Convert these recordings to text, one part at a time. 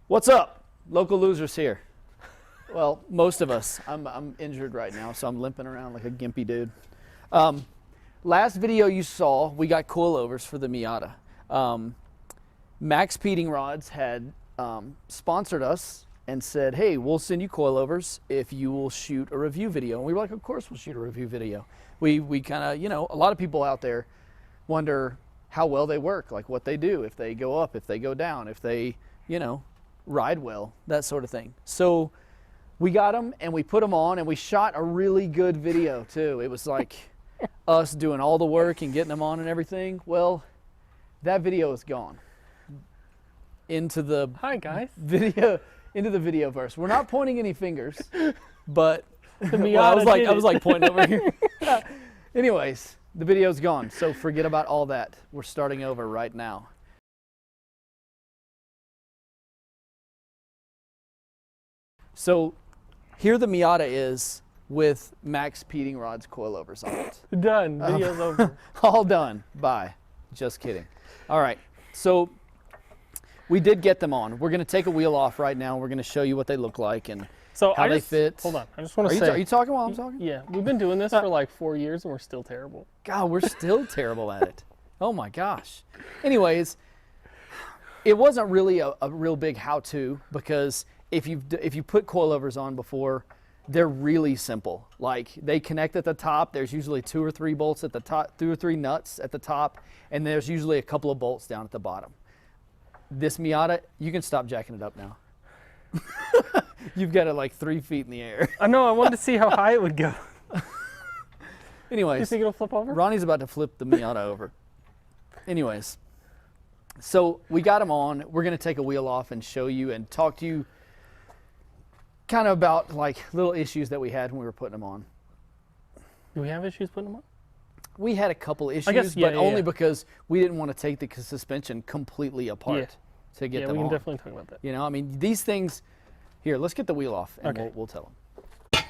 What's up? Local losers here. Well, most of us. I'm injured right now, so I'm limping around like a gimpy dude. Last video you saw, we got coilovers for the Miata. Maxpeedingrods had sponsored us and said, hey, we'll send you coilovers if you will shoot a review video. And we were like, of course we'll shoot a review video. We kind of, you know, a lot of people out there wonder how well they work, like what they do, if they go up, if they go down, if they, you know, ride well, that sort of thing. So we got them and we put them on and we shot a really good video too. It was like us doing all the work and getting them on and everything. Well, that video is gone into the into the video verse. We're not pointing any fingers, but well, I was like pointing over here. Anyways, the video's gone, so forget about all that. We're starting over right now. So here the Miata is with Maxpeedingrods coilovers on it. Done. Video's over. All done. Bye. Just kidding. All right. So we did get them on. We're going to take a wheel off right now. We're going to show you what they look like and how they fit. Hold on. I just want to say. Are you talking while I'm talking? Yeah. We've been doing this for like 4 years and we're still terrible. God, we're still terrible at it. Oh my gosh. Anyways, it wasn't really a real big how-to because if you put coilovers on before, they're really simple. Like they connect at the top. There's usually 2 or 3 bolts at the top, 2 or 3 nuts at the top, and there's usually a couple of bolts down at the bottom. This Miata, you can stop jacking it up now. You've got it like 3 feet in the air. I know. I wanted to see how high it would go. Anyways, you think it'll flip over? Ronnie's about to flip the Miata over. Anyways, so we got them on. We're going to take a wheel off and show you and talk to you kind of about like little issues that we had when we were putting them on. Do we have issues putting them on? We had a couple issues, but only because we didn't want to take the suspension completely apart to get them on. Yeah, we can definitely talk about that. You know, I mean, these things, here, let's get the wheel off and we'll tell them.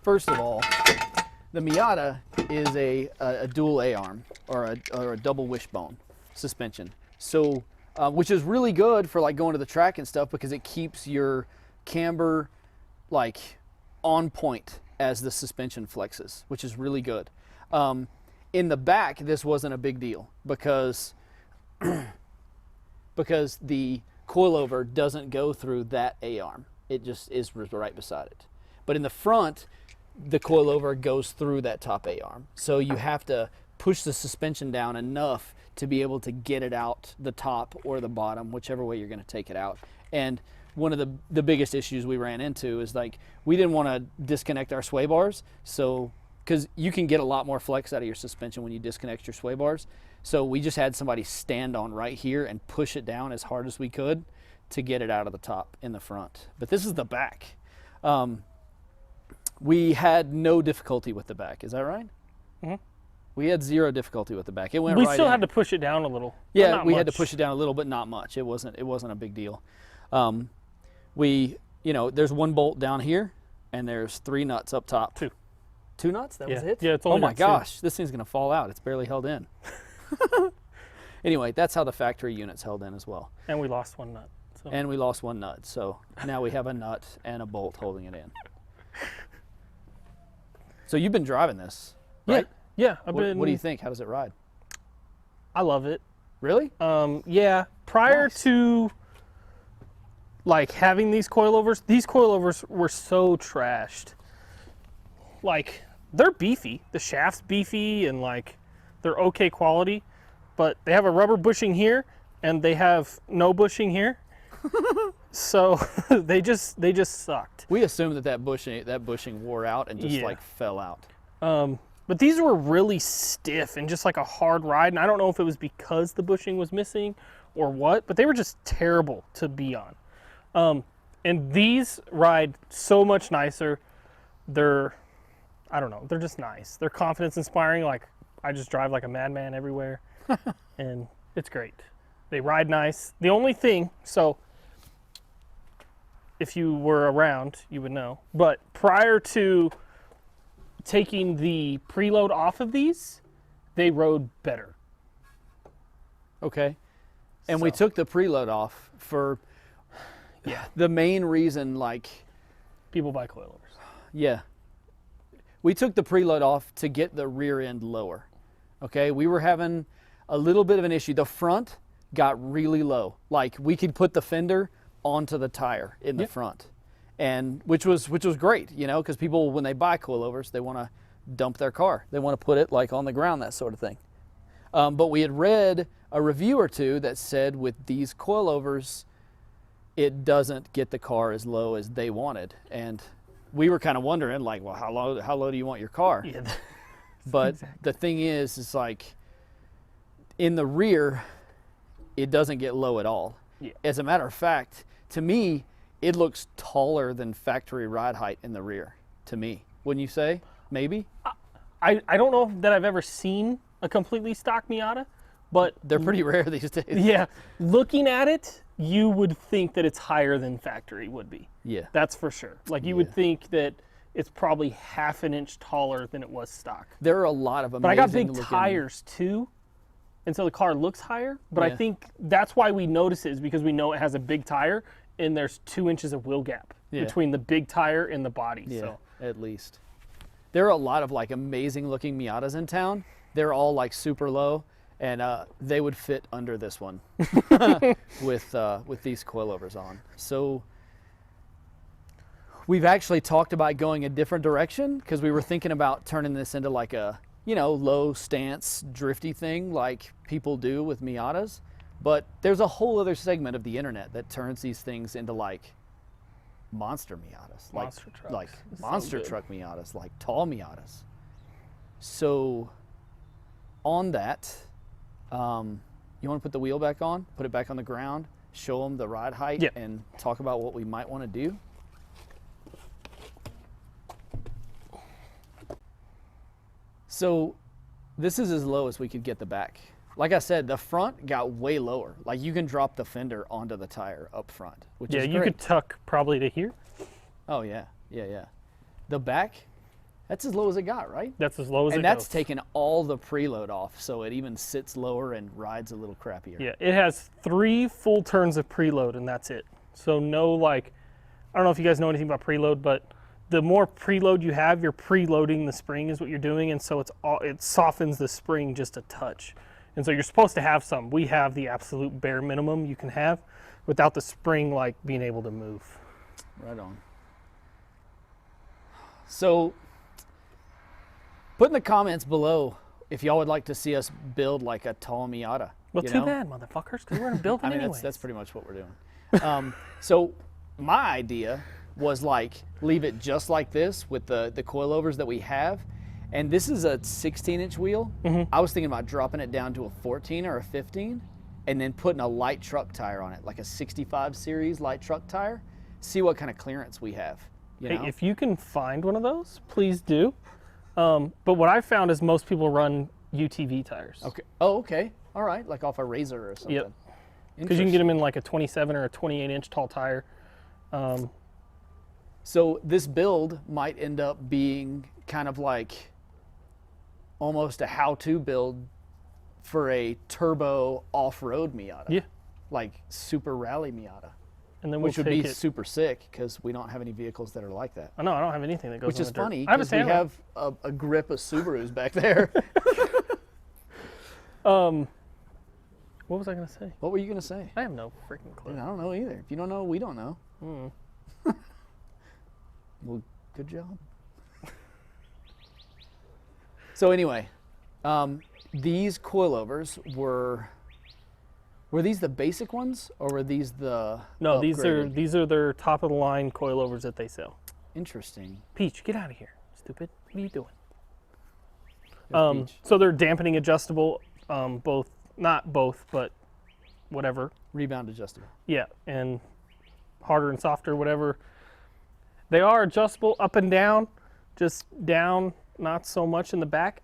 First of all, the Miata is a dual A-arm or a double wishbone suspension. So, which is really good for like going to the track and stuff because it keeps your camber like on point as the suspension flexes, which is really good. In the back, this wasn't a big deal because the coilover doesn't go through that A-arm. It just is right beside it. But in the front, the coilover goes through that top A-arm. So you have to push the suspension down enough to be able to get it out the top or the bottom, whichever way you're going to take it out. And one of the biggest issues we ran into is like we didn't want to disconnect our sway bars, so because you can get a lot more flex out of your suspension when you disconnect your sway bars. So we just had somebody stand on right here and push it down as hard as we could to get it out of the top in the front. But this is the back. We had no difficulty with the back. Is that right? Mm-hmm. We had 0 difficulty with the back. It went right in. We still had to push it down a little. Yeah, we had to push it down a little, but not much. It wasn't a big deal. You know, there's 1 bolt down here, and there's 3 nuts up top. 2 nuts? That was it? Yeah, it's only Oh my gosh, this thing's gonna fall out. It's barely held in. Anyway, that's how the factory unit's held in as well. And we lost 1 nut. So. And we lost 1 nut, so now we have a nut and a bolt holding it in. So you've been driving this, right? Yeah, What do you think? How does it ride? I love it. Really? Yeah. Prior to like having these coilovers were so trashed. Like they're beefy. The shaft's beefy and like they're okay quality, but they have a rubber bushing here and they have no bushing here. So they just sucked. We assumed that bushing wore out and just like fell out. But these were really stiff and just like a hard ride. And I don't know if it was because the bushing was missing or what, but they were just terrible to be on. And these ride so much nicer. I don't know, they're just nice. They're confidence inspiring. Like I just drive like a madman everywhere and it's great. They ride nice. The only thing, so if you were around, you would know, but prior to taking the preload off of these, they rode better. Okay. And we took the preload off for, the main reason, like, People buy coilovers. yeah, we took the preload off to get the rear end lower. Okay, we were having a little bit of an issue. The front got really low. Like, we could put the fender onto the tire in the front, and which was great, you know, because people, when they buy coilovers, they want to dump their car. They want to put it like on the ground, that sort of thing. But we had read a review or two that said with these coilovers, it doesn't get the car as low as they wanted. And we were kind of wondering, like, well, how low do you want your car? Yeah. But Exactly. the thing is like, in the rear, it doesn't get low at all. Yeah. As a matter of fact, to me, it looks taller than factory ride height in the rear, to me. Wouldn't you say? Maybe? I don't know that I've ever seen a completely stock Miata, but They're pretty rare these days. yeah, looking at it, you would think that it's higher than factory would be. Yeah. That's for sure. Like, you would think that it's probably half an inch taller than it was stock. There are a lot of amazing But I got big looking- tires too, and so the car looks higher. But I Yeah. think that's why we notice it, is because we know it has a big tire and there's 2 inches of wheel gap between the big tire and the body. Yeah, So at least. There are a lot of like amazing looking Miatas in town. They're all like super low, and they would fit under this one with these coilovers on. So we've actually talked about going a different direction, because we were thinking about turning this into like a, you know, low stance drifty thing like people do with Miatas. But there's a whole other segment of the internet that turns these things into like monster Miatas, Monster trucks. like It's so monster good. truck Miatas, like tall Miatas. So on that, you want to put the wheel back on, put it back on the ground, show them the ride height, Yeah. and talk about what we might want to do. So this is as low as we could get the back. Like I said, the front got way lower. Like, you can drop the fender onto the tire up front, which yeah, is you great. could tuck probably to here. Oh yeah, yeah. The back, that's as low as it got, right? That's as low as And it that's goes. taking all the preload off, so it even sits lower and rides a little crappier. Yeah, it has 3 full turns of preload, and that's it. So no, like, I don't know if you guys know anything about preload, but the more preload you have, you're preloading the spring is what you're doing, and so it softens the spring just a touch. And so you're supposed to have some. We have the absolute bare minimum you can have without the spring like being able to move. Right on. So put in the comments below if y'all would like to see us build like a tall Miata. Well, you too know? bad, motherfuckers, because we're gonna build it I mean, anyway. that's pretty much what we're doing. So my idea was like, leave it just like this with the coilovers that we have. And this is a 16-inch wheel. I was thinking about dropping it down to a 14 or a 15 and then putting a light truck tire on it, like a 65 series light truck tire. See what kind of clearance we have. You know? Hey, if you can find one of those, please do. But what I found is most people run UTV tires. Okay. Oh, okay. All right. Like off a Razor or something. Yep. Because you can get them in like a 27 or a 28-inch tall tire. So this build might end up being kind of like almost a how-to build for a turbo off-road Miata. Yeah. Like super rally Miata, And then we'll which would take be it. super sick because we don't have any vehicles that are like that. I know, I don't have anything that goes Which in is the dirt. funny I have a because we Sandro. have a grip of Subarus back there. What was I going to say? What were you going to say? I have no freaking clue. I don't know either. If you don't know, we don't know. Well, good job. So anyway, these coilovers were these the basic ones or were these the No, upgraded? these are their top of the line coilovers that they sell. Interesting. Peach, get out of here, stupid. What are you doing? There's Peach. So they're dampening adjustable, not both, but whatever. Rebound adjustable. Yeah, and harder and softer, whatever. They are adjustable up and down, just down, not so much in the back.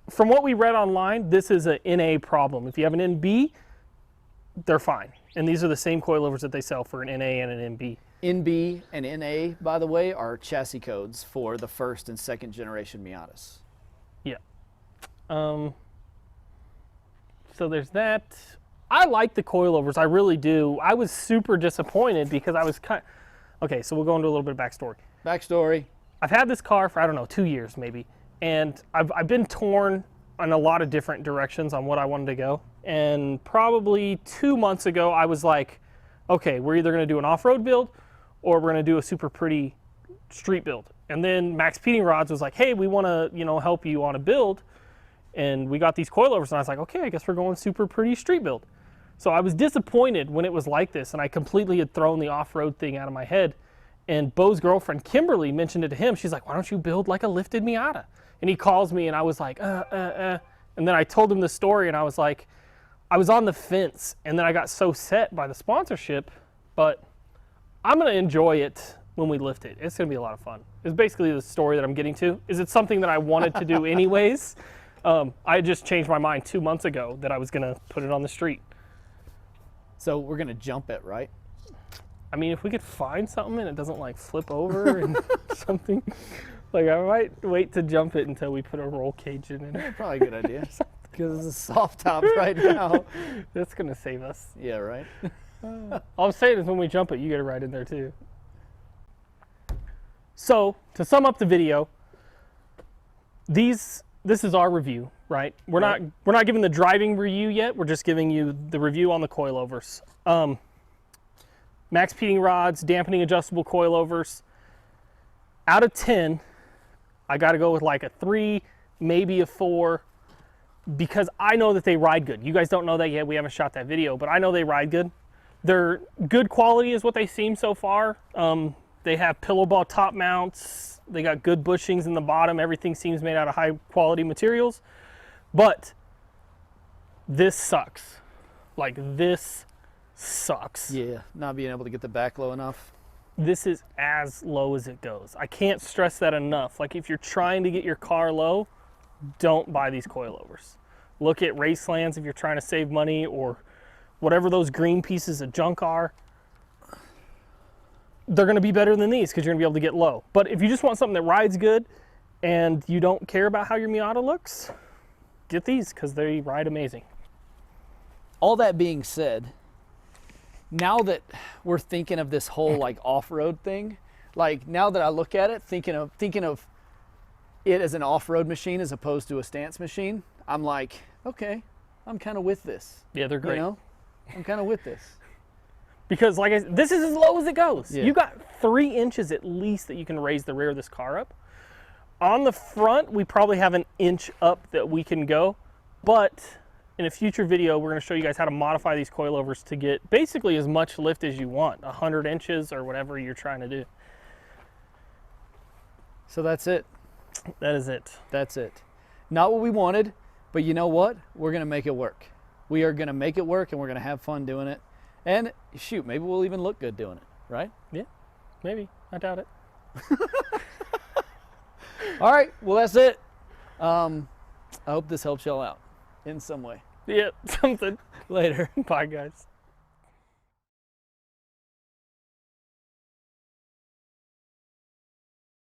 From what we read online, this is an NA problem. If you have an NB, they're fine. And these are the same coilovers that they sell for an NA and an NB. NB and NA, by the way, are chassis codes for the first and second generation Miatas. Yeah. So there's that. I like the coilovers, I really do. I was super disappointed because I was okay, so we'll go into a little bit of backstory. Backstory. I've had this car for, I don't know, 2 years maybe, and I've been torn in a lot of different directions on what I wanted to go. And probably 2 months ago, I was like, okay, we're either gonna do an off-road build or we're gonna do a super pretty street build. And then Maxpeedingrods was like, hey, we wanna, help you on a build. And we got these coilovers, and I was like, okay, I guess we're going super pretty street build. So I was disappointed when it was like this, and I completely had thrown the off-road thing out of my head. And Beau's girlfriend, Kimberly, mentioned it to him. She's like, why don't you build like a lifted Miata? And he calls me, and I was like, And then I told him the story, and I was like, I was on the fence, and then I got so set by the sponsorship, but I'm gonna enjoy it when we lift it. It's gonna be a lot of fun. It's basically the story that I'm getting to. Is it something that I wanted to do anyways? I just changed my mind 2 months ago that I was gonna put it on the street. So we're gonna jump it, right? I mean, if we could find something and it doesn't like flip over and something, like I might wait to jump it until we put a roll cage in it. Probably a good idea. Because it's a soft top right now. That's gonna save us. Yeah, right? All I'm saying is when we jump it, you get it right in there too. So to sum up the video, this is our review, right? We're not giving the driving review yet. We're just giving you the review on the coilovers. Maxpeedingrods, dampening adjustable coilovers. Out of 10, I got to go with like a 3, maybe a 4, because I know that they ride good. You guys don't know that yet. We haven't shot that video, but I know they ride good. They're good quality is what they seem so far. They have pillow ball top mounts. They got good bushings in the bottom. Everything seems made out of high quality materials. But this sucks. Like, this sucks. Yeah, not being able to get the back low enough. This is as low as it goes. I can't stress that enough. Like, if you're trying to get your car low, don't buy these coilovers. Look at Racelands if you're trying to save money, or whatever those green pieces of junk are. They're gonna be better than these because you're gonna be able to get low. But if you just want something that rides good and you don't care about how your Miata looks, get these because they ride amazing. All that being said, now that we're thinking of this whole like off-road thing, like now that I look at it, thinking of it as an off-road machine as opposed to a stance machine, I'm like, okay, I'm kind of with this. Yeah, they're great. I'm kind of with this. Because like this is as low as it goes. Yeah. You got 3 inches at least that you can raise the rear of this car up. On the front, we probably have an inch up that we can go, but in a future video, we're gonna show you guys how to modify these coilovers to get basically as much lift as you want, 100 inches or whatever you're trying to do. So that's it. That is it. That's it. Not what we wanted, but you know what? We're gonna make it work. We are gonna make it work, and we're gonna have fun doing it. And shoot, maybe we'll even look good doing it, right? Yeah, maybe. I doubt it. All right, well, that's it. I hope this helps y'all out in some way. Yeah, something. Later. Bye, guys.